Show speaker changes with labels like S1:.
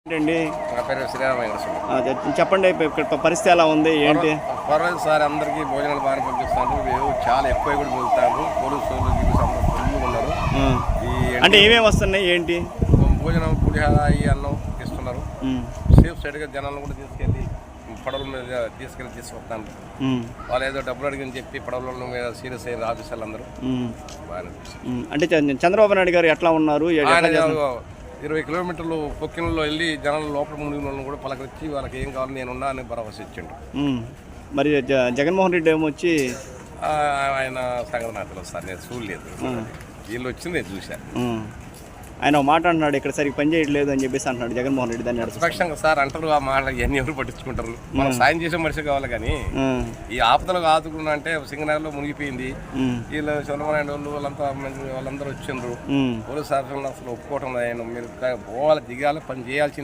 S1: ఏంటండి
S2: నా పేరు శ్రీరామ వెంకటేశ్వర.
S1: చెప్పండి ఇక్కడ పరిస్థితి ఎలా ఉంది ఏంటి?
S2: పర్వాలేదు సార్, అందరికీ భోజనాలు బాగా పంపిస్తాను. చాలా ఎక్కువ కూడా మిగులుతారు. పోలీసులు ఉన్నారు.
S1: అంటే ఏమేమి వస్తున్నాయి ఏంటి?
S2: భోజనం పులిహార ఈ అన్నం ఇస్తున్నారు. సేఫ్ సైడ్గా జనాలను కూడా తీసుకెళ్ళి పడవల మీద తీసుకొస్తాను. వాళ్ళు ఏదో డబ్బులు అడిగని చెప్పి పడవల మీద సీరియస్ అయ్యారు ఆఫీసర్లు అందరూ. బాగా
S1: అంటే చంద్రబాబు నాయుడు గారు ఎట్లా ఉన్నారు?
S2: 20 కిలోమీటర్లు పొక్కినలో వెళ్ళి జనాల లోపల మునిగిన వాళ్ళని కూడా పలకరించి వాళ్ళకి ఏం కావాలి నేనున్నా అని భరోసా ఇచ్చిండు.
S1: మరి జగన్మోహన్ రెడ్డి ఏమో వచ్చి
S2: ఆయన సంగతి నాకు తెలుసు సార్, నేను చూడలేదు. వీళ్ళు వచ్చింది నేను చూశాను.
S1: ఆయన మాట అంటున్నాడు ఇక్కడ సరిగ్గా పని చేయట్లేదు అని చెప్పేసి అంటున్నాడు జగన్మోహన్ రెడ్డి. దాన్ని
S2: ప్రతిపక్షంగా సార్ అంటారు ఆ మాట, ఇవన్నీ ఎవరు పట్టించుకుంటారు? మనం సాయం చేసే మనిషి కావాలి కానీ ఈ ఆపదలకు ఆదుకున్నా అంటే సింగనగర్లో మునిగిపోయింది. వీళ్ళు చంద్రబాబు వాళ్ళు వాళ్ళందరూ వచ్చిండ్రు. పోలీసు శాసనం అసలు ఒప్పుకోవటం ఆయన మీరు పోవాలి దిగాలి పని చేయాల్సింది.